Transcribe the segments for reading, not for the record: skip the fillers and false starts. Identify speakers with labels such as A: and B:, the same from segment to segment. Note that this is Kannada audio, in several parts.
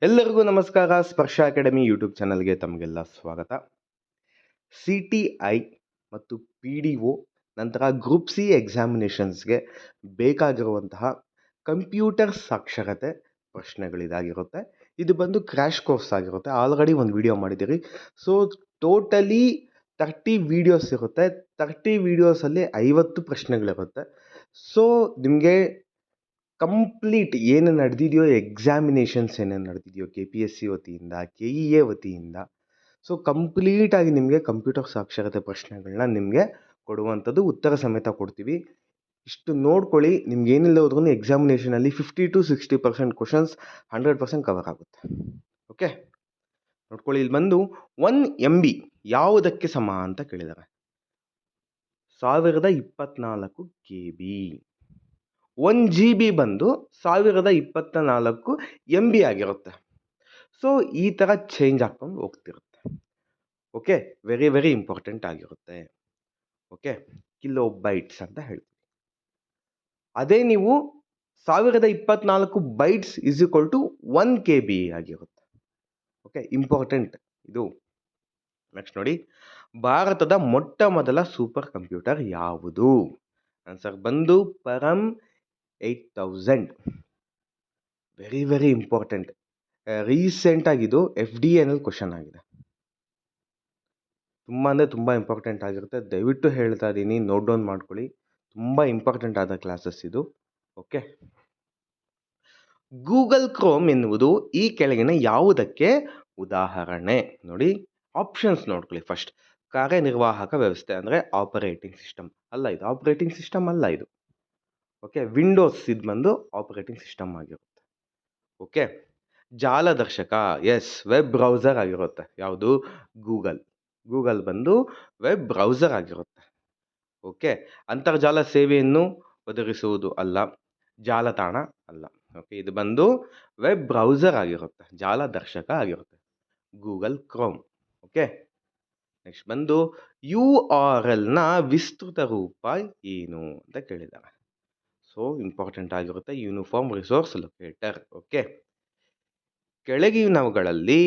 A: ಎಲ್ಲರಿಗೂ ನಮಸ್ಕಾರ. ಸ್ಪರ್ಶ ಅಕಾಡೆಮಿ ಯೂಟ್ಯೂಬ್ ಚಾನಲ್ಗೆ ತಮಗೆಲ್ಲ ಸ್ವಾಗತ. CTI ಮತ್ತು PDO ನಂತರ ಗ್ರೂಪ್ ಸಿ ಎಕ್ಸಾಮಿನೇಷನ್ಸ್ಗೆ ಬೇಕಾಗಿರುವಂತಹ ಕಂಪ್ಯೂಟರ್ ಸಾಕ್ಷರತೆ ಪ್ರಶ್ನೆಗಳಿದಾಗಿರುತ್ತೆ. ಇದು ಬಂದು ಕ್ರ್ಯಾಶ್ ಕೋರ್ಸ್ ಆಗಿರುತ್ತೆ. ಆಲ್ರೆಡಿ ಒಂದು ವಿಡಿಯೋ ಮಾಡಿದ್ದೀರಿ. ಸೊ ಟೋಟಲಿ 30 ವೀಡಿಯೋಸ್ ಇರುತ್ತೆ. 30 ವೀಡಿಯೋಸಲ್ಲಿ 50 ಪ್ರಶ್ನೆಗಳಿರುತ್ತೆ. ಸೊ ನಿಮಗೆ ಕಂಪ್ಲೀಟ್ ಏನು ನಡೆದಿದೆಯೋ, ಎಕ್ಸಾಮಿನೇಷನ್ಸ್ ಏನೇನು ನಡೆದಿದೆಯೋ KPSC ವತಿಯಿಂದ, KEA ವತಿಯಿಂದ, ಸೊ ಕಂಪ್ಲೀಟಾಗಿ ನಿಮಗೆ ಕಂಪ್ಯೂಟರ್ ಸಾಕ್ಷರತೆ ಪ್ರಶ್ನೆಗಳನ್ನ ನಿಮಗೆ ಕೊಡುವಂಥದ್ದು, ಉತ್ತರ ಸಮೇತ ಕೊಡ್ತೀವಿ. ಇಷ್ಟು ನೋಡ್ಕೊಳ್ಳಿ. ನಿಮ್ಗೆ ಏನಿಲ್ಲ ಹೋದ್ರೂ ಎಕ್ಸಾಮಿನೇಷನಲ್ಲಿ 50 to 60% ಕ್ವಶನ್ಸ್ 100% ಕವರ್ ಆಗುತ್ತೆ. ಓಕೆ, ನೋಡ್ಕೊಳ್ಳಿ. ಇಲ್ಲಿ ಬಂದು 1 MB ಯಾವುದಕ್ಕೆ ಸಮ ಅಂತ ಕೇಳಿದ್ದಾರೆ. 1024 KB. 1 GB ಬಂದು 1024 MB ಆಗಿರುತ್ತೆ. ಸೊ ಈ ಥರ ಚೇಂಜ್ ಆಗ್ಕೊಂಡು ಹೋಗ್ತಿರುತ್ತೆ. ಓಕೆ, ವೆರಿ ವೆರಿ ಇಂಪಾರ್ಟೆಂಟ್ ಆಗಿರುತ್ತೆ. ಓಕೆ, ಕಿಲೋ ಬೈಟ್ಸ್ ಅಂತ ಹೇಳ್ತೀವಿ. ಅದೇ ನೀವು 1024 bytes is equal to 1 KB ಆಗಿರುತ್ತೆ. ಓಕೆ, ಇಂಪಾರ್ಟೆಂಟ್ ಇದು. ನೆಕ್ಸ್ಟ್ ನೋಡಿ, ಭಾರತದ ಮೊಟ್ಟ ಮೊದಲ ಸೂಪರ್ ಕಂಪ್ಯೂಟರ್ ಯಾವುದು? ಆನ್ಸರ್ ಬಂದು ಪರಮ್ 8000. Very very important. ರೀಸೆಂಟಾಗಿದು FDAನಲ್ಲಿ ಕ್ವಶನ್ ಆಗಿದೆ. ತುಂಬ ಅಂದರೆ ತುಂಬ ಇಂಪಾರ್ಟೆಂಟ್ ಆಗಿರುತ್ತೆ. ದಯವಿಟ್ಟು ಹೇಳ್ತಾ ಇದ್ದೀನಿ, ನೋಟ್ ಡೌನ್ ಮಾಡ್ಕೊಳ್ಳಿ. ತುಂಬ ಇಂಪಾರ್ಟೆಂಟ್ ಆದ ಕ್ಲಾಸಸ್ ಇದು. ಓಕೆ, ಗೂಗಲ್ ಕ್ರೋಮ್ ಎನ್ನುವುದು ಈ ಕೆಳಗಿನ ಯಾವುದಕ್ಕೆ ಉದಾಹರಣೆ? ನೋಡಿ, ಆಪ್ಷನ್ಸ್ ನೋಡ್ಕೊಳ್ಳಿ. ಫಸ್ಟ್, ಕಾರ್ಯನಿರ್ವಾಹಕ ವ್ಯವಸ್ಥೆ ಅಂದರೆ ಆಪರೇಟಿಂಗ್ ಸಿಸ್ಟಮ್ ಅಲ್ಲ ಇದು. ಆಪರೇಟಿಂಗ್ ಸಿಸ್ಟಮ್ ಅಲ್ಲ ಇದು. ಓಕೆ, ವಿಂಡೋಸ್ ಇದು ಬಂದು ಆಪರೇಟಿಂಗ್ ಸಿಸ್ಟಮ್ ಆಗಿರುತ್ತೆ. ಓಕೆ, ಜಾಲದರ್ಶಕ, ಎಸ್, ವೆಬ್ ಬ್ರೌಸರ್ ಆಗಿರುತ್ತೆ. ಯಾವುದು? ಗೂಗಲ್ ಬಂದು ವೆಬ್ ಬ್ರೌಸರ್ ಆಗಿರುತ್ತೆ. ಓಕೆ, ಅಂತರ್ಜಾಲ ಸೇವೆಯನ್ನು ಒದಗಿಸುವುದು ಅಲ್ಲ, ಜಾಲತಾಣ ಅಲ್ಲ. ಓಕೆ, ಇದು ಬಂದು ವೆಬ್ ಬ್ರೌಸರ್ ಆಗಿರುತ್ತೆ, ಜಾಲದರ್ಶಕ ಆಗಿರುತ್ತೆ, ಗೂಗಲ್ ಕ್ರೋಮ್. ಓಕೆ, ನೆಕ್ಸ್ಟ್ ಬಂದು URLನ ವಿಸ್ತೃತ ರೂಪ ಏನು ಅಂತ ಕೇಳಿದ್ದಾರೆ. ಸೊ ಇಂಪಾರ್ಟೆಂಟ್ ಆಗಿರುತ್ತೆ, ಯೂನಿಫಾರ್ಮ್ ರಿಸೋರ್ಸ್ ಲೊಕೇಟರ್. ಓಕೆ, ಕೆಳಗಿನವುಗಳಲ್ಲಿ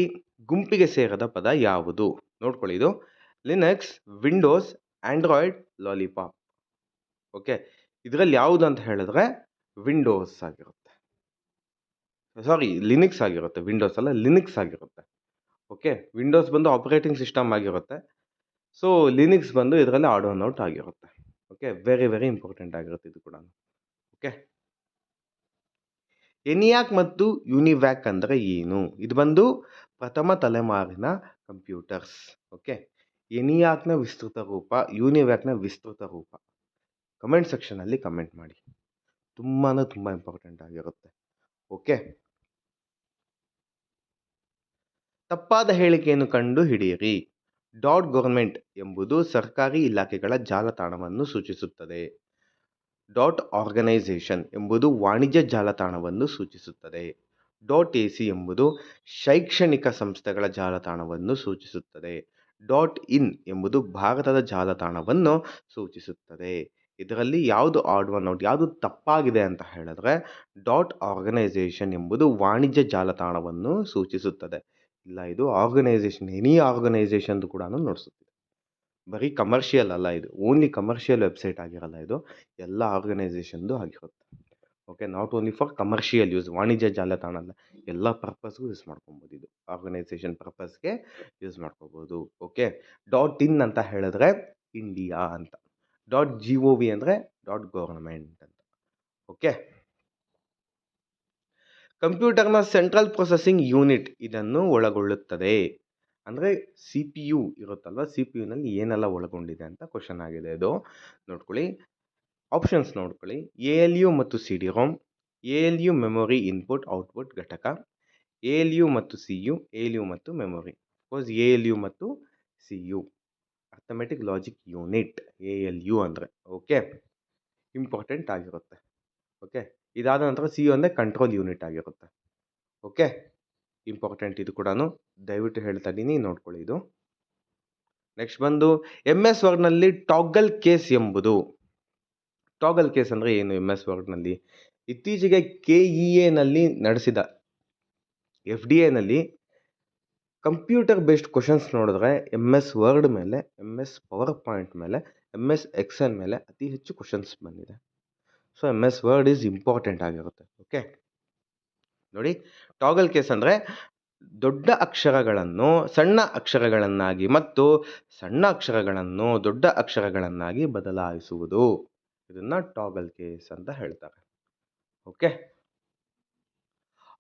A: ಗುಂಪಿಗೆ ಸೇರದ ಪದ ಯಾವುದು? ನೋಡ್ಕೊಳ್ಳಿ. ಇದು Linux, Windows, Android, lollipop. Okay, ಇದರಲ್ಲಿ ಯಾವುದು ಅಂತ ಹೇಳಿದ್ರೆ ವಿಂಡೋಸ್ ಆಗಿರುತ್ತೆ. ಸಾರಿ, ಲಿನಿಕ್ಸ್ ಆಗಿರುತ್ತೆ. ವಿಂಡೋಸ್ ಅಲ್ಲ, ಲಿನಿಕ್ಸ್ ಆಗಿರುತ್ತೆ. ಓಕೆ, ವಿಂಡೋಸ್ ಬಂದು ಆಪರೇಟಿಂಗ್ ಸಿಸ್ಟಮ್ ಆಗಿರುತ್ತೆ. ಸೊ ಲಿನಿಕ್ಸ್ ಬಂದು ಇದರಲ್ಲಿ ಆಡ್ ಔಟ್ ಆಗಿರುತ್ತೆ. ಓಕೆ, ವೆರಿ ವೆರಿ ಇಂಪಾರ್ಟೆಂಟ್ ಆಗಿರುತ್ತೆ ಇದು ಕೂಡ. ಓಕೆ, ಎನಿಯಾಕ್ ಮತ್ತು ಯುನಿವ್ಯಾಕ್ ಅಂದರೆ ಏನು? ಇದು ಬಂದು ಪ್ರಥಮ ತಲೆಮಾರಿನ ಕಂಪ್ಯೂಟರ್ಸ್. ಓಕೆ, ಎನಿಯಾಕ್ನ ವಿಸ್ತೃತ ರೂಪ, ಯುನಿವ್ಯಾಕ್ನ ವಿಸ್ತೃತ ರೂಪ. ಕಮೆಂಟ್ ಸೆಕ್ಷನಲ್ಲಿ ಕಮೆಂಟ್ ಮಾಡಿ. ತುಂಬಾ ತುಂಬ ಇಂಪಾರ್ಟೆಂಟ್ ಆಗಿರುತ್ತೆ. ಓಕೆ, ತಪ್ಪಾದ ಹೇಳಿಕೆಯನ್ನು ಕಂಡು ಹಿಡಿಯಿರಿ. .ಗೌರ್ಮೆಂಟ್ ಎಂಬುದು ಸರ್ಕಾರಿ ಇಲಾಖೆಗಳ ಜಾಲತಾಣವನ್ನು ಸೂಚಿಸುತ್ತದೆ. .ಆರ್ಗನೈಸೇಷನ್ ಎಂಬುದು ವಾಣಿಜ್ಯ ಜಾಲತಾಣವನ್ನು ಸೂಚಿಸುತ್ತದೆ. .ac ಎಂಬುದು ಶೈಕ್ಷಣಿಕ ಸಂಸ್ಥೆಗಳ ಜಾಲತಾಣವನ್ನು ಸೂಚಿಸುತ್ತದೆ. .in ಎಂಬುದು ಭಾರತದ ಜಾಲತಾಣವನ್ನು ಸೂಚಿಸುತ್ತದೆ. ಇದರಲ್ಲಿ ಯಾವುದು ಆಡ್ ಒನ್ ಔಟ್, ಯಾವುದು ತಪ್ಪಾಗಿದೆ ಅಂತ ಹೇಳಿದ್ರೆ .ಆರ್ಗನೈಸೇಷನ್ ಎಂಬುದು ವಾಣಿಜ್ಯ ಜಾಲತಾಣವನ್ನು ಸೂಚಿಸುತ್ತದೆ. ಇಲ್ಲ, ಇದು ಆರ್ಗನೈಸೇಷನ್, ಎನಿ ಆರ್ಗನೈಸೇಷನ್ದು ಕೂಡ ನೋಡಿಸುತ್ತೆ. ಬರೀ ಕಮರ್ಷಿಯಲ್ ಅಲ್ಲ ಇದು, ಓನ್ಲಿ ಕಮರ್ಷಿಯಲ್ ವೆಬ್ಸೈಟ್ ಆಗಿರಲ್ಲ ಇದು, ಎಲ್ಲ ಆರ್ಗನೈಸೇಷನ್ದು ಆಗಿರುತ್ತೆ. Okay, not only for commercial use, ವಾಣಿಜ್ಯ ಜಾಲತಾಣ ಅಲ್ಲ, ಎಲ್ಲ ಪರ್ಪಸ್ಗೂ ಯೂಸ್ ಮಾಡ್ಕೊಬೋದು. ಇದು ಆರ್ಗನೈಸೇಷನ್ ಪರ್ಪಸ್ಗೆ ಯೂಸ್ ಮಾಡ್ಕೋಬೋದು. ಓಕೆ, .in ಅಂತ ಹೇಳಿದ್ರೆ ಇಂಡಿಯಾ ಅಂತ, .gov ಅಂದರೆ .ಗೌರ್ಮೆಂಟ್ ಅಂತ. ಓಕೆ, ಕಂಪ್ಯೂಟರ್ನ ಸೆಂಟ್ರಲ್ ಪ್ರೊಸೆಸಿಂಗ್ ಯೂನಿಟ್ ಇದನ್ನು ಒಳಗೊಳ್ಳುತ್ತದೆ. ಅಂದರೆ CPU ಇರುತ್ತಲ್ವ, CPUನಲ್ಲಿ ಏನೆಲ್ಲ ಒಳಗೊಂಡಿದೆ ಅಂತ ಕ್ವಶನ್ ಆಗಿದೆ ಇದು. ನೋಡ್ಕೊಳ್ಳಿ, ಆಪ್ಷನ್ಸ್ ನೋಡ್ಕೊಳ್ಳಿ. ALU ಮತ್ತು CD-ROM, ALU memory input output ಘಟಕ, ALU ಮತ್ತು CU, ALU ಮತ್ತು ಮೆಮೊರಿ. ಸಪೋಸ್ ALU ಮತ್ತು CU, arithmetic logic unit, ALU ಅಂದರೆ. ಓಕೆ, ಇಂಪಾರ್ಟೆಂಟ್ ಆಗಿರುತ್ತೆ. ಓಕೆ, ಇದಾದ ನಂತರ CU ಅಂದರೆ ಕಂಟ್ರೋಲ್ ಯೂನಿಟ್ ಆಗಿರುತ್ತೆ. ಓಕೆ, ಇಂಪಾರ್ಟೆಂಟ್ ಇದು ಕೂಡ, ದಯವಿಟ್ಟು ಹೇಳ್ತಾ ಇದ್ದೀನಿ, ನೋಡ್ಕೊಳ್ಳಿ ಇದು. ನೆಕ್ಸ್ಟ್ ಬಂದು MS ವರ್ಡ್ನಲ್ಲಿ ಟಾಗಲ್ ಕೇಸ್ ಎಂಬುದು. ಟಾಗಲ್ ಕೇಸ್ ಅಂದರೆ ಏನು? MS ವರ್ಡ್ನಲ್ಲಿ ಇತ್ತೀಚೆಗೆ KEAನಲ್ಲಿ ನಡೆಸಿದ FDA ಕಂಪ್ಯೂಟರ್ ಬೇಸ್ಡ್ ಕ್ವಶನ್ಸ್ ನೋಡಿದ್ರೆ MS ವರ್ಡ್ ಮೇಲೆ, MS ಪವರ್ ಪಾಯಿಂಟ್ ಮೇಲೆ, MS ಎಕ್ಸೆಲ್ ಮೇಲೆ ಅತಿ ಹೆಚ್ಚು ಕ್ವಶನ್ಸ್ ಬಂದಿದೆ. So MS word is important ಆಗಿರುತ್ತೆ. ಓಕೆ, ನೋಡಿ, ಟಾಗಲ್ ಕೇಸ್ ಅಂದರೆ ದೊಡ್ಡ ಅಕ್ಷರಗಳನ್ನು ಸಣ್ಣ ಅಕ್ಷರಗಳನ್ನಾಗಿ ಮತ್ತು ಸಣ್ಣ ಅಕ್ಷರಗಳನ್ನು ದೊಡ್ಡ ಅಕ್ಷರಗಳನ್ನಾಗಿ ಬದಲಾಯಿಸುವುದು. ಇದನ್ನ ಟಾಗಲ್ ಕೇಸ್ ಅಂತ ಹೇಳ್ತಾರೆ. ಓಕೆ,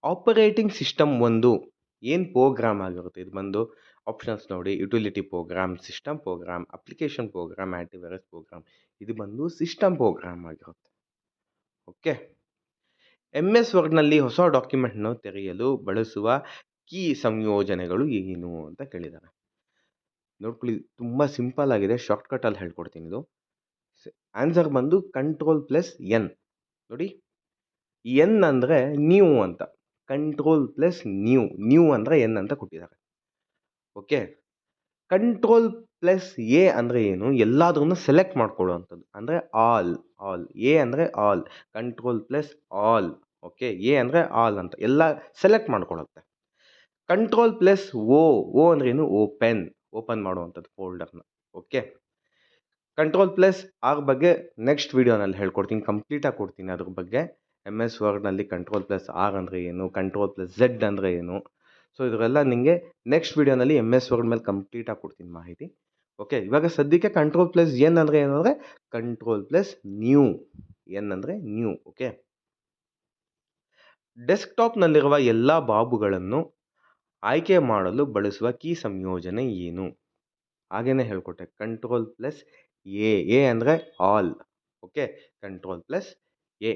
A: ಆಪರೇಟಿಂಗ್ ಸಿಸ್ಟಮ್ ಒಂದು ಏನು ಪ್ರೋಗ್ರಾಮ್ ಆಗಿರುತ್ತೆ. ಇದು ಬಂದು ಆಪ್ಷನ್ಸ್ ನೋಡಿ: utility program, system program, application program, antivirus program. ಇದು ಬಂದು ಸಿಸ್ಟಮ್ ಪ್ರೋಗ್ರಾಮ್ ಆಗಿರುತ್ತೆ. ಓಕೆ, MS ವರ್ಡ್ನಲ್ಲಿ ಹೊಸ ಡಾಕ್ಯುಮೆಂಟ್ನ ತೆರೆಯಲು ಬಳಸುವ ಕೀ ಸಂಯೋಜನೆಗಳು ಏನು ಅಂತ ಕೇಳಿದ್ದಾರೆ. ನೋಡ್ಕೊಳ್ಳಿ, ತುಂಬ ಸಿಂಪಲ್ ಆಗಿದೆ, ಶಾರ್ಟ್ಕಟಲ್ಲಿ ಹೇಳ್ಕೊಡ್ತೀನಿ. ಇದು ಆನ್ಸರ್ ಬಂದು Ctrl+N. ನೋಡಿ, N ಅಂದರೆ ನ್ಯೂ ಅಂತ, Ctrl+ನ್ಯೂ ಅಂದರೆ N ಅಂತ ಕೊಟ್ಟಿದ್ದಾರೆ. ಓಕೆ, Ctrl+A ಅಂದರೆ ಏನು? ಎಲ್ಲಾದ್ರೂ ಸೆಲೆಕ್ಟ್ ಮಾಡ್ಕೊಳ್ಳುವಂಥದ್ದು, ಅಂದರೆ ಆಲ್. ಎ ಅಂದರೆ ಆಲ್, Ctrl+ಆಲ್. ಓಕೆ, ಎ ಅಂದರೆ ಆಲ್ ಅಂತ ಎಲ್ಲ ಸೆಲೆಕ್ಟ್ ಮಾಡ್ಕೊಳ್ಳುತ್ತೆ. Ctrl+O ಅಂದರೆ ಏನು? ಓಪನ್ ಮಾಡುವಂಥದ್ದು ಫೋಲ್ಡರ್ನ. ಓಕೆ, Ctrl+R ಬಗ್ಗೆ ನೆಕ್ಸ್ಟ್ ವಿಡಿಯೋನಲ್ಲಿ ಹೇಳ್ಕೊಡ್ತೀನಿ, ಕಂಪ್ಲೀಟಾಗಿ ಕೊಡ್ತೀನಿ ಅದ್ರ ಬಗ್ಗೆ. MS ವರ್ಡ್ನಲ್ಲಿ Ctrl+R ಅಂದರೆ ಏನು, Ctrl+Z ಅಂದರೆ ಏನು. ಸೊ ಇದರೆಲ್ಲ ನಿಮಗೆ ನೆಕ್ಸ್ಟ್ ವಿಡಿಯೋನಲ್ಲಿ MS ವರ್ಡ್ ಮೇಲೆ ಕಂಪ್ಲೀಟಾಗಿ ಕೊಡ್ತೀನಿ ಮಾಹಿತಿ. ಓಕೆ, ಇವಾಗ ಸದ್ಯಕ್ಕೆ Ctrl+N ಅಂದರೆ ಏನಂದರೆ Ctrl+ನ್ಯೂ. N ಅಂದರೆ ನ್ಯೂ. ಓಕೆ, ಡೆಸ್ಕ್ಟಾಪ್ನಲ್ಲಿರುವ ಎಲ್ಲ ಬಾಬುಗಳನ್ನು ಆಯ್ಕೆ ಮಾಡಲು ಬಳಸುವ ಕೀ ಸಂಯೋಜನೆ ಏನು? ಹಾಗೇನೆ ಹೇಳ್ಕೊಟ್ಟೆ, Ctrl+A. ಎ ಅಂದರೆ all. Okay, Ctrl+A.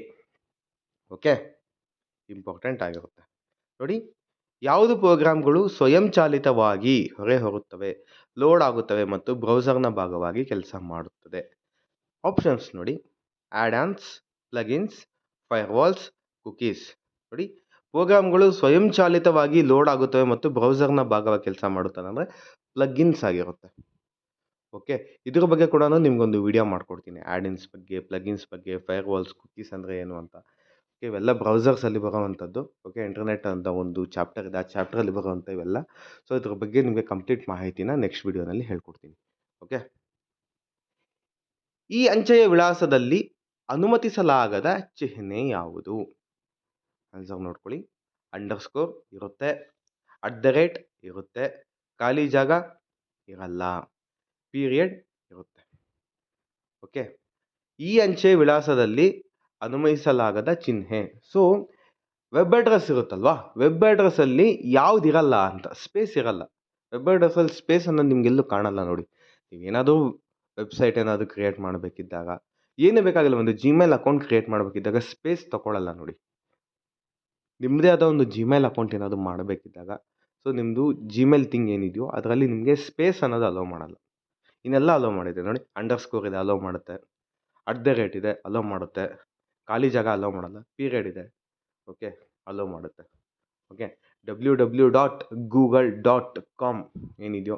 A: Okay, important ಆಗಿರುತ್ತೆ. ನೋಡಿ, ಯಾವುದು ಪ್ರೋಗ್ರಾಮ್ಗಳು ಸ್ವಯಂಚಾಲಿತವಾಗಿ ಹೊರಹೊರುತ್ತವೆ, ಲೋಡ್ ಆಗುತ್ತವೆ ಮತ್ತು ಬ್ರೌಸರ್ನ ಭಾಗವಾಗಿ ಕೆಲಸ ಮಾಡುತ್ತದೆ? ಆಪ್ಷನ್ಸ್ ನೋಡಿ: ಆ್ಯಡ್-ಆನ್ಸ್, ಪ್ಲಗಿನ್ಸ್, ಫೈರ್ವಾಲ್ಸ್, ಕುಕೀಸ್. ನೋಡಿ, ಪ್ರೋಗ್ರಾಮ್ಗಳು ಸ್ವಯಂಚಾಲಿತವಾಗಿ ಲೋಡ್ ಆಗುತ್ತವೆ ಮತ್ತು ಬ್ರೌಸರ್ನ ಭಾಗವಾಗಿ ಕೆಲಸ ಮಾಡುತ್ತದೆ ಅಂದರೆ ಪ್ಲಗಿನ್ಸ್ ಆಗಿರುತ್ತೆ. ಓಕೆ, ಇದ್ರ ಬಗ್ಗೆ ಕೂಡ ನಿಮ್ಗೊಂದು ವಿಡಿಯೋ ಮಾಡ್ಕೊಡ್ತೀನಿ, ಆ್ಯಡ್-ಇನ್ಸ್ ಬಗ್ಗೆ, ಪ್ಲಗಿನ್ಸ್ ಬಗ್ಗೆ, ಫೈರ್ವಾಲ್ಸ್, ಕುಕೀಸ್ ಅಂದರೆ ಏನು ಅಂತ. ಓಕೆ, ಇವೆಲ್ಲ ಬ್ರೌಸರ್ಸಲ್ಲಿ ಬರೋವಂಥದ್ದು. ಓಕೆ, ಇಂಟರ್ನೆಟ್ ಅಂತ ಒಂದು ಚಾಪ್ಟರ್ ಇದೆ, ಆ ಚಾಪ್ಟ್ರಲ್ಲಿ ಬರೋವಂಥ ಇವೆಲ್ಲ. ಸೊ ಇದ್ರ ಬಗ್ಗೆ ನಿಮಗೆ ಕಂಪ್ಲೀಟ್ ಮಾಹಿತಿನ ನೆಕ್ಸ್ಟ್ ವಿಡಿಯೋನಲ್ಲಿ ಹೇಳ್ಕೊಡ್ತೀನಿ. ಓಕೆ, ಈ ಅಂಚೆಯ ವಿಳಾಸದಲ್ಲಿ ಅನುಮತಿಸಲಾಗದ ಚಿಹ್ನೆ ಯಾವುದು? ಆನ್ಸರ್ ನೋಡ್ಕೊಳ್ಳಿ: ಅಂಡರ್ಸ್ಕೋರ್ ಇರುತ್ತೆ, @ ಇರುತ್ತೆ, ಖಾಲಿ ಜಾಗ ಇರಲ್ಲ, ಪೀರಿಯಡ್ ಇರುತ್ತೆ. ಓಕೆ, ಈ ಅಂಚೆ ವಿಳಾಸದಲ್ಲಿ ಅನುಮತಿಸಲಾಗದ ಚಿಹ್ನೆ. ಸೊ ವೆಬ್ ಅಡ್ರೆಸ್ ಇರುತ್ತಲ್ವಾ, ವೆಬ್ ಅಡ್ರೆಸ್ಸಲ್ಲಿ ಯಾವುದಿರಲ್ಲ ಅಂತ, ಸ್ಪೇಸ್ ಇರಲ್ಲ. ವೆಬ್ ಅಡ್ರೆಸ್ಸಲ್ಲಿ ಸ್ಪೇಸ್ ಅನ್ನೋದು ನಿಮಗೆಲ್ಲೂ ಕಾಣಲ್ಲ. ನೋಡಿ, ನೀವೇನಾದರೂ ವೆಬ್ಸೈಟ್ ಏನಾದರೂ ಕ್ರಿಯೇಟ್ ಮಾಡಬೇಕಿದ್ದಾಗ, ಏನೇ ಬೇಕಾಗಿಲ್ಲ, ಒಂದು ಜಿಮೇಲ್ ಅಕೌಂಟ್ ಕ್ರಿಯೇಟ್ ಮಾಡಬೇಕಿದ್ದಾಗ ಸ್ಪೇಸ್ ತಗೊಳ್ಳಲ್ಲ. ನೋಡಿ, ನಿಮ್ಮದೇ ಆದ ಒಂದು ಜಿಮೇಲ್ ಅಕೌಂಟ್ ಏನಾದರೂ ಮಾಡಬೇಕಿದ್ದಾಗ, ಸೊ ನಿಮ್ಮದು ಜಿಮೇಲ್ ಥಿಂಗ್ ಏನಿದೆಯೋ ಅದರಲ್ಲಿ ನಿಮಗೆ ಸ್ಪೇಸ್ ಅನ್ನೋದು ಅಲೋ ಮಾಡಲ್ಲ. ಇನ್ನೆಲ್ಲ ಅಲೋ ಮಾಡಿದೆ. ನೋಡಿ, ಅಂಡರ್ಸ್ಕೋರ್ ಇದೆ, ಅಲೋ ಮಾಡುತ್ತೆ, @ ಇದೆ, ಅಲೋ ಮಾಡುತ್ತೆ, ಖಾಲಿ ಜಾಗ ಅಲೋ ಮಾಡಲ್ಲ, ಪೀರಿಯಡ್ ಇದೆ, ಓಕೆ, ಅಲೋ ಮಾಡುತ್ತೆ. ಓಕೆ, www.google.com ಏನಿದೆಯೋ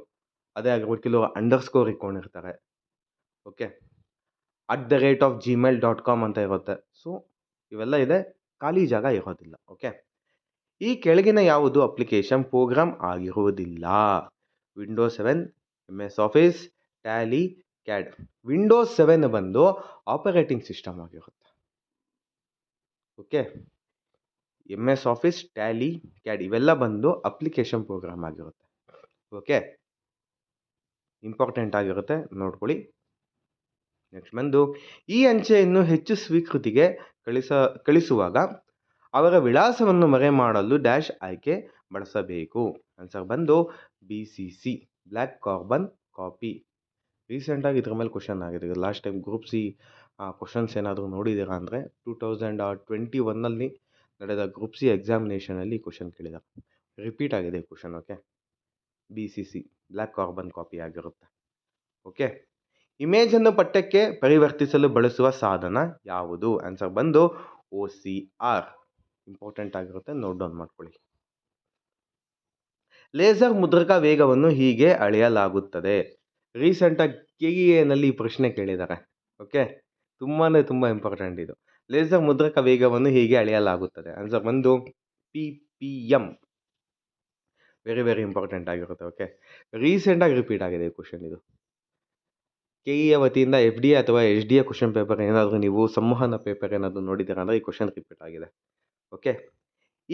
A: ಅದೇ ಆಗಿರ್ಬೋದು. ಕೆಲವರು ಅಂಡರ್ಸ್ಕೋರ್ ಇಟ್ಕೊಂಡಿರ್ತಾರೆ. ಓಕೆ, @gmail.com ಅಂತ ಇರುತ್ತೆ. ಸೊ ಇವೆಲ್ಲ ಇದೆ, ಖಾಲಿ ಜಾಗ ಇರೋದಿಲ್ಲ. ಓಕೆ, ಈ ಕೆಳಗಿನ ಯಾವುದು ಅಪ್ಲಿಕೇಶನ್ ಪ್ರೋಗ್ರಾಮ್ ಆಗಿರುವುದಿಲ್ಲ? Windows 7, MS office, Tally, CAD. Windows 7 ಬಂದು ಆಪರೇಟಿಂಗ್ ಸಿಸ್ಟಮ್ ಆಗಿರುತ್ತೆ. Okay, MS office, Tally, CAD ಇವೆಲ್ಲ ಬಂದು ಅಪ್ಲಿಕೇಶನ್ ಪ್ರೋಗ್ರಾಮ್ ಆಗಿರುತ್ತೆ. ಓಕೆ, ಇಂಪಾರ್ಟೆಂಟ್ ಆಗಿರುತ್ತೆ, ನೋಡ್ಕೊಳ್ಳಿ. ನೆಕ್ಸ್ಟ್ ಬಂದು, ಈ ಅಂಚೆಯನ್ನು ಹೆಚ್ಚು ಸ್ವೀಕೃತಿಗೆ ಕಳಿಸುವಾಗ ಅವರ ವಿಳಾಸವನ್ನು ಮರೆಮಾಡಲು ಡ್ಯಾಶ್ ಆಯ್ಕೆ ಬಳಸಬೇಕು. ಆನ್ಸರ್ ಬಂದು BCC, ಬ್ಲ್ಯಾಕ್ ಕಾರ್ಬನ್ ಕಾಪಿ. ರೀಸೆಂಟಾಗಿ ಇದ್ರ ಮೇಲೆ ಕ್ವಶನ್ ಆಗಿದೆ. Last time group C questions ಏನಾದರೂ ನೋಡಿದ್ದೀರಾ ಅಂದರೆ 2021ನಲ್ಲಿ ನಡೆದ ಗ್ರೂಪ್ ಸಿ ಎಕ್ಸಾಮಿನೇಷನಲ್ಲಿ ಕ್ವಶನ್ ಕೇಳಿದ್ದಾರೆ. ರಿಪೀಟ್ ಆಗಿದೆ ಈ question. Okay, BCC, black carbon copy ಆಗಿರುತ್ತೆ. ಓಕೆ, ಇಮೇಜನ್ನು ಪಠ್ಯಕ್ಕೆ ಪರಿವರ್ತಿಸಲು ಬಳಸುವ ಸಾಧನ ಯಾವುದು? ಆನ್ಸರ್ ಬಂದು OCR. ಇಂಪಾರ್ಟೆಂಟ್ ಆಗಿರುತ್ತೆ, ನೋಟ್ ಡೌನ್ ಮಾಡ್ಕೊಳ್ಳಿ. ಲೇಸರ್ ಮುದ್ರಕ ವೇಗವನ್ನು ಹೀಗೆ ಅಳೆಯಲಾಗುತ್ತದೆ. ರೀಸೆಂಟಾಗಿ KEAನಲ್ಲಿ ಈ ಪ್ರಶ್ನೆ ಕೇಳಿದ್ದಾರೆ. ಓಕೆ, ತುಂಬ ಇಂಪಾರ್ಟೆಂಟ್ ಇದು. ಲೇಸರ್ ಮುದ್ರಕ ವೇಗವನ್ನು ಹೀಗೆ ಅಳೆಯಲಾಗುತ್ತದೆ. ಆನ್ಸರ್ ಬಂದು PPM. ವೆರಿ ವೆರಿ ಇಂಪಾರ್ಟೆಂಟ್ ಆಗಿರುತ್ತೆ. ಓಕೆ, ರೀಸೆಂಟಾಗಿ ರಿಪೀಟ್ ಆಗಿದೆ ಈ ಕ್ವಶನ್. ಇದು KEಯ ವತಿಯಿಂದ FDA ಅಥವಾ HDA ಕ್ವಶನ್ ಪೇಪರ್ ಏನಾದರೂ ನೀವು ಸಂವಹನ ಪೇಪರ್ ಏನಾದರೂ ನೋಡಿದ್ದೀರಾ ಅಂದರೆ ಈ ಕ್ವಶನ್ ರಿಪೀಟ್ ಆಗಿದೆ. ಓಕೆ,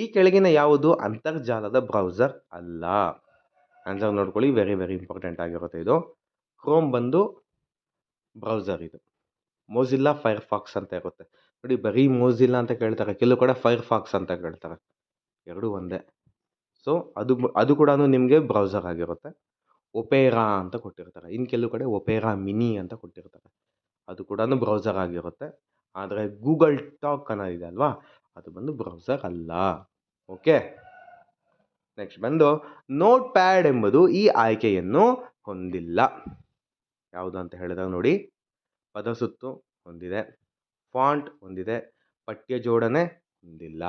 A: ಈ ಕೆಳಗಿನ ಯಾವುದು ಅಂತರ್ಜಾಲದ ಬ್ರೌಸರ್ ಅಲ್ಲ? ಆನ್ಸರ್ ನೋಡ್ಕೊಳ್ಳಿ, ವೆರಿ ವೆರಿ ಇಂಪಾರ್ಟೆಂಟ್ ಆಗಿರುತ್ತೆ ಇದು. ಕ್ರೋಮ್ ಬಂದು ಬ್ರೌಸರ್, ಇದು ಮೊಜಿಲ್ಲಾ ಫೈರ್ಫಾಕ್ಸ್ ಅಂತ ಇರುತ್ತೆ ನೋಡಿ. ಬರೀ ಮೊಜಿಲ್ಲಾ ಅಂತ ಕೇಳ್ತಾರೆ, ಕೆಲವು ಕಡೆ ಫೈರ್ಫಾಕ್ಸ್ ಅಂತ ಕೇಳ್ತಾರೆ, ಎರಡೂ ಒಂದೇ. ಸೊ ಅದು ಕೂಡ ನಿಮಗೆ ಬ್ರೌಸರ್ ಆಗಿರುತ್ತೆ. ಒಪೇರಾ ಅಂತ ಕೊಟ್ಟಿರ್ತಾರೆ, ಇನ್ನು ಕೆಲವು ಕಡೆ ಒಪೇರಾ ಮಿನಿ ಅಂತ ಕೊಟ್ಟಿರ್ತಾರೆ, ಅದು ಕೂಡ ಬ್ರೌಸರ್ ಆಗಿರುತ್ತೆ. ಆದರೆ ಗೂಗಲ್ ಟಾಕ್ ಅನ್ನೋದಿದೆ ಅಲ್ವಾ, ಅದು ಬಂದು ಬ್ರೌಸರ್ ಅಲ್ಲ. ಓಕೆ, ನೆಕ್ಸ್ಟ್ ಬಂದು ನೋಟ್ ಪ್ಯಾಡ್ ಎಂಬುದು ಈ ಆಯ್ಕೆಯನ್ನು ಹೊಂದಿಲ್ಲ. ಯಾವುದು ಅಂತ ಹೇಳಿದಾಗ ನೋಡಿ, ಪದಸುತ್ತು ಹೊಂದಿದೆ, ಫಾಂಟ್ ಹೊಂದಿದೆ, ಪಠ್ಯ ಜೋಡಣೆ ಹೊಂದಿಲ್ಲ,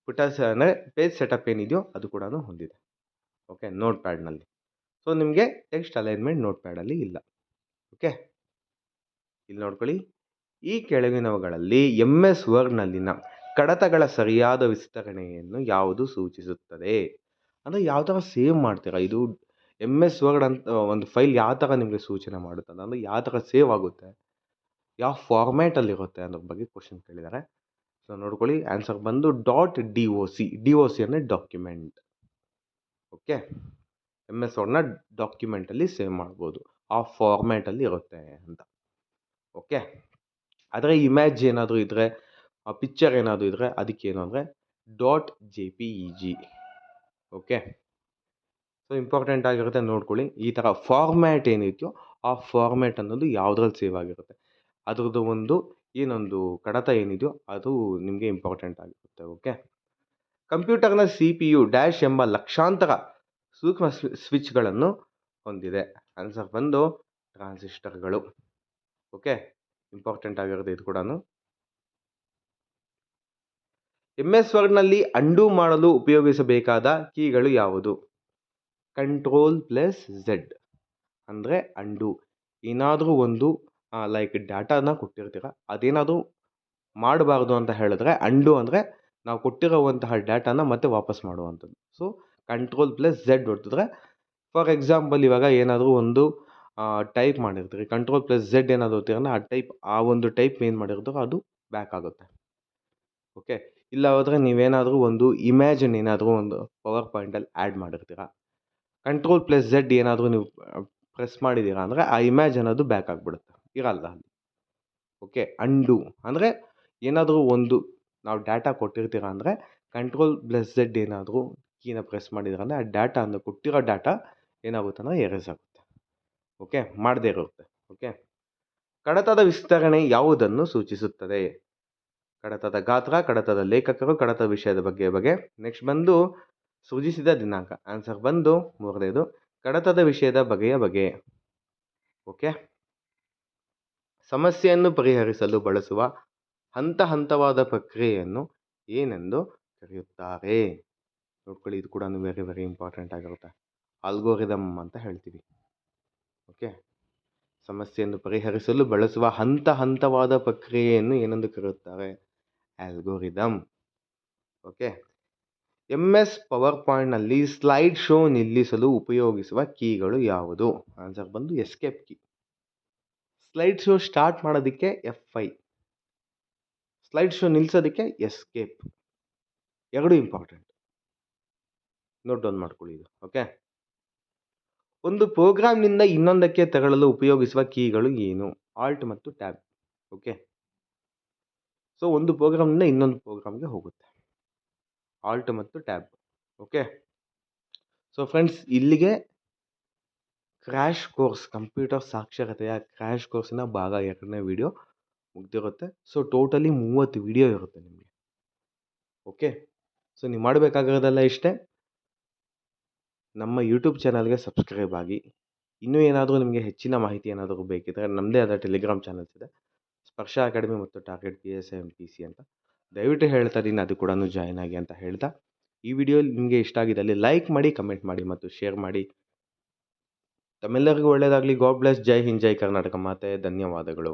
A: ಪುಟ ಅಂದರೆ ಪೇಜ್ ಸೆಟಪ್ ಏನಿದೆಯೋ ಅದು ಕೂಡ ಹೊಂದಿದೆ. ಓಕೆ, ನೋಟ್ ಪ್ಯಾಡ್ನಲ್ಲಿ. ಸೊ ನಿಮಗೆ ಟೆಕ್ಸ್ಟ್ ಅಲೈನ್ಮೆಂಟ್ ನೋಟ್ ಪ್ಯಾಡಲ್ಲಿ ಇಲ್ಲ. ಓಕೆ, ಇಲ್ಲಿ ನೋಡ್ಕೊಳ್ಳಿ, ಈ ಕೆಳಗಿನವುಗಳಲ್ಲಿ MS ವರ್ಡ್ನಲ್ಲಿನ ಕಡತಗಳ ಸರಿಯಾದ ವಿಸ್ತರಣೆಯನ್ನು ಯಾವುದು ಸೂಚಿಸುತ್ತದೆ? ಅಂದರೆ ಯಾವ ಥರ ಸೇವ್ ಮಾಡ್ತೀರಾ, ಇದು MS ವರ್ಡ್ ಅಂತ ಒಂದು ಫೈಲ್ ಯಾವ ಥರ ನಿಮಗೆ ಸೂಚನೆ ಮಾಡುತ್ತದೆ, ಅಂದರೆ ಯಾವ ಥರ ಸೇವ್ ಆಗುತ್ತೆ, ಯಾವ ಫಾರ್ಮ್ಯಾಟಲ್ಲಿರುತ್ತೆ ಅನ್ನೋ ಬಗ್ಗೆ ಕ್ವಶನ್ ಕೇಳಿದ್ದಾರೆ. ಸೊ ನೋಡ್ಕೊಳ್ಳಿ, ಆನ್ಸರ್ ಬಂದು .doc. DOC ಅಂದರೆ ಡಾಕ್ಯುಮೆಂಟ್. ಓಕೆ, MS ವರ್ಡ್ನ ಡಾಕ್ಯುಮೆಂಟಲ್ಲಿ ಸೇವ್ ಮಾಡ್ಬೋದು, ಆ ಫಾರ್ಮ್ಯಾಟಲ್ಲಿ ಇರುತ್ತೆ ಅಂತ. ಓಕೆ, ಆದರೆ ಇಮೇಜ್ ಏನಾದರೂ ಇದ್ದರೆ, ಪಿಕ್ಚರ್ ಏನಾದರೂ ಇದ್ದರೆ ಅದಕ್ಕೇನು ಅಂದರೆ .jpeg. ಓಕೆ, ಸೊ ಇಂಪಾರ್ಟೆಂಟ್ ಆಗಿರುತ್ತೆ, ನೋಡ್ಕೊಳ್ಳಿ. ಈ ಥರ ಫಾರ್ಮ್ಯಾಟ್ ಏನಿದೆಯೋ ಆ ಫಾರ್ಮ್ಯಾಟ್ ಅನ್ನೋದು ಯಾವುದ್ರಲ್ಲಿ ಸೇವ್ ಆಗಿರುತ್ತೆ, ಅದ್ರದ್ದು ಒಂದು ಏನೊಂದು ಕಡತ ಏನಿದೆಯೋ ಅದು ನಿಮಗೆ ಇಂಪಾರ್ಟೆಂಟ್ ಆಗಿರುತ್ತೆ. ಓಕೆ, ಕಂಪ್ಯೂಟರ್ನ CPU ಡ್ಯಾಶ್ ಎಂಬ ಲಕ್ಷಾಂತರ ಸೂಕ್ಷ್ಮ ಸ್ವಿಚ್ಗಳನ್ನು ಹೊಂದಿದೆ. ಆನ್ಸರ್ ಬಂದು ಟ್ರಾನ್ಸಿಸ್ಟರ್ಗಳು. ಓಕೆ, ಇಂಪಾರ್ಟೆಂಟ್ ಆಗಿರುತ್ತೆ ಇದು ಕೂಡ. MS ವರ್ಡ್ನಲ್ಲಿ ಅಂಡು ಮಾಡಲು ಉಪಯೋಗಿಸಬೇಕಾದ ಕೀಗಳು ಯಾವುದು? Ctrl+Z ಅಂದರೆ ಅಂಡು. ಏನಾದರೂ ಒಂದು ಲೈಕ್ ಡಾಟಾನ ಕೊಟ್ಟಿರ್ತೀರ, ಅದೇನಾದರೂ ಮಾಡಬಾರ್ದು ಅಂತ ಹೇಳಿದ್ರೆ ಅಂಡು ಅಂದರೆ ನಾವು ಕೊಟ್ಟಿರುವಂತಹ ಡಾಟಾನ ಮತ್ತೆ ವಾಪಸ್ ಮಾಡುವಂಥದ್ದು. ಸೊ Ctrl+Z ಹೊಡೆದ್ರೆ, ಫಾರ್ ಎಕ್ಸಾಂಪಲ್ ಇವಾಗ ಏನಾದರೂ ಒಂದು ಟೈಪ್ ಮಾಡಿರ್ತೀರಿ, Ctrl+Z ಏನಾದರೂ ಹೊತ್ತೀರ, ಆ ಒಂದು ಟೈಪ್ ಏನು ಮಾಡಿರ್ತೀರೋ ಅದು ಬ್ಯಾಕ್ ಆಗುತ್ತೆ. ಓಕೆ, ಇಲ್ಲ ಹೋದರೆ ನೀವೇನಾದರೂ ಒಂದು ಇಮ್ಯಾಜಿನ್ ಏನಾದರೂ ಒಂದು ಪವರ್ ಪಾಯಿಂಟಲ್ಲಿ ಆ್ಯಡ್ ಮಾಡಿರ್ತೀರ, Ctrl+Z ಏನಾದರೂ ನೀವು ಪ್ರೆಸ್ ಮಾಡಿದ್ದೀರಾ ಅಂದರೆ ಆ ಇಮೇಜ್ ಅನ್ನೋದು ಬ್ಯಾಕ್ ಆಗಿಬಿಡುತ್ತೆ, ಇರಲ್ಲ ಅಲ್ಲಿ. ಓಕೆ, ಅಂಡು ಅಂದರೆ ಏನಾದರೂ ಒಂದು ನಾವು ಡಾಟಾ ಕೊಟ್ಟಿರ್ತೀರ ಅಂದರೆ Ctrl+Z ಏನಾದರೂ ಕೀನ ಪ್ರೆಸ್ ಮಾಡಿದ್ರೆ ಅಂದರೆ ಆ ಡಾಟಾ ಅಂದರೆ ಕೊಟ್ಟಿರೋ ಡಾಟಾ ಏನಾಗುತ್ತೆ ಅಂದರೆ ಎರೇಸ್ ಆಗುತ್ತೆ. ಓಕೆ, ಮಾಡದೇ ಇರುತ್ತೆ. ಓಕೆ, ಕಡತದ ವಿಸ್ತರಣೆ ಯಾವುದನ್ನು ಸೂಚಿಸುತ್ತದೆ? ಕಡತದ ಗಾತ್ರ, ಕಡತದ ಲೇಖಕರು, ಕಡತದ ವಿಷಯದ ಬಗ್ಗೆ. ನೆಕ್ಸ್ಟ್ ಬಂದು ಸೃಜಿಸಿದ ದಿನಾಂಕ. ಆನ್ಸರ್ ಬಂದು ಮೂರನೇದು, ಕಡತದ ವಿಷಯದ ಬಗೆ. ಓಕೆ, ಸಮಸ್ಯೆಯನ್ನು ಪರಿಹರಿಸಲು ಬಳಸುವ ಹಂತವಾದ ಪ್ರಕ್ರಿಯೆಯನ್ನು ಏನೆಂದು ಕರೆಯುತ್ತಾರೆ? ನೋಡ್ಕೊಳ್ಳಿ, ಇದು ಕೂಡ ವೆರಿ ವೆರಿ ಇಂಪಾರ್ಟೆಂಟ್ ಆಗಿರುತ್ತೆ. ಆಲ್ಗೋರಿದಮ್ ಅಂತ ಹೇಳ್ತೀವಿ. ಓಕೆ, ಸಮಸ್ಯೆಯನ್ನು ಪರಿಹರಿಸಲು ಬಳಸುವ ಹಂತವಾದ ಪ್ರಕ್ರಿಯೆಯನ್ನು ಏನೆಂದು ಕರೆಯುತ್ತಾರೆ? ಆಲ್ಗೋರಿದಮ್. ಓಕೆ, MS ಪವರ್ ಪಾಯಿಂಟ್ನಲ್ಲಿ ಸ್ಲೈಡ್ ಶೋ ನಿಲ್ಲಿಸಲು ಉಪಯೋಗಿಸುವ ಕೀಗಳು ಯಾವುದು? ಆನ್ಸರ್ ಬಂದು escape key. Slide show start ಮಾಡೋದಕ್ಕೆ F5, ಸ್ಲೈಡ್ ಶೋ ನಿಲ್ಲಿಸೋದಕ್ಕೆ ಎಸ್ಕೇಪ್. ಎರಡು ಇಂಪಾರ್ಟೆಂಟ್, ನೋಟ್ ಡೌನ್ ಮಾಡ್ಕೊಳ್ಳಿ ಇದು. ಓಕೆ, ಒಂದು ಪ್ರೋಗ್ರಾಮ್ನಿಂದ ಇನ್ನೊಂದಕ್ಕೆ ತೆರಳಲು ಉಪಯೋಗಿಸುವ ಕೀಗಳು ಏನು? ಆಲ್ಟ್ ಮತ್ತು ಟ್ಯಾಬ್. ಓಕೆ, ಸೊ ಒಂದು ಪ್ರೋಗ್ರಾಮ್ನಿಂದ ಇನ್ನೊಂದು ಪ್ರೋಗ್ರಾಮ್ಗೆ ಹೋಗುತ್ತೆ, ಆಲ್ಟ್ ಮತ್ತು ಟ್ಯಾಬ್. ಓಕೆ, ಸೊ ಫ್ರೆಂಡ್ಸ್, ಇಲ್ಲಿಗೆ ಕ್ರ್ಯಾಶ್ ಕೋರ್ಸ್, ಕಂಪ್ಯೂಟರ್ ಸಾಕ್ಷರತೆಯ ಕ್ರ್ಯಾಶ್ ಕೋರ್ಸಿನ ಭಾಗ 2ನೇ ವಿಡಿಯೋ ಮುಗ್ದಿರುತ್ತೆ. ಸೊ ಟೋಟಲಿ 30 ವಿಡಿಯೋ ಇರುತ್ತೆ ನಿಮಗೆ. ಓಕೆ, ಸೊ ನೀವು ಮಾಡಬೇಕಾಗಿರೋದೆಲ್ಲ ಇಷ್ಟೇ, ನಮ್ಮ ಯೂಟ್ಯೂಬ್ ಚಾನಲ್ಗೆ ಸಬ್ಸ್ಕ್ರೈಬ್ ಆಗಿ. ಇನ್ನೂ ಏನಾದರೂ ನಿಮಗೆ ಹೆಚ್ಚಿನ ಮಾಹಿತಿ ಏನಾದರೂ ಬೇಕಿದ್ದರೆ ನಮ್ಮದೇ ಆದ ಟೆಲಿಗ್ರಾಮ್ ಚಾನಲ್ಸ್ ಇದೆ, ಸ್ಪರ್ಶ ಅಕಾಡೆಮಿ ಮತ್ತು ಟಾರ್ಗೆಟ್ PSI MPC ಅಂತ. ದಯವಿಟ್ಟು ಹೇಳ್ತಾ ಇದ್ದೀನಿ, ಅದು ಕೂಡ ಜಾಯ್ನ್ ಆಗಿ ಅಂತ ಹೇಳ್ತಾ, ಈ ವಿಡಿಯೋ ನಿಮಗೆ ಇಷ್ಟ ಆಗಿದ್ದಲ್ಲಿ ಲೈಕ್ ಮಾಡಿ, ಕಮೆಂಟ್ ಮಾಡಿ ಮತ್ತು ಶೇರ್ ಮಾಡಿ. ತಮ್ಮೆಲ್ಲರಿಗೂ ಒಳ್ಳೆಯದಾಗಲಿ. God bless. ಜೈ ಹಿಂದ್, ಜೈ ಕರ್ನಾಟಕ ಮಾತೆ. ಧನ್ಯವಾದಗಳು.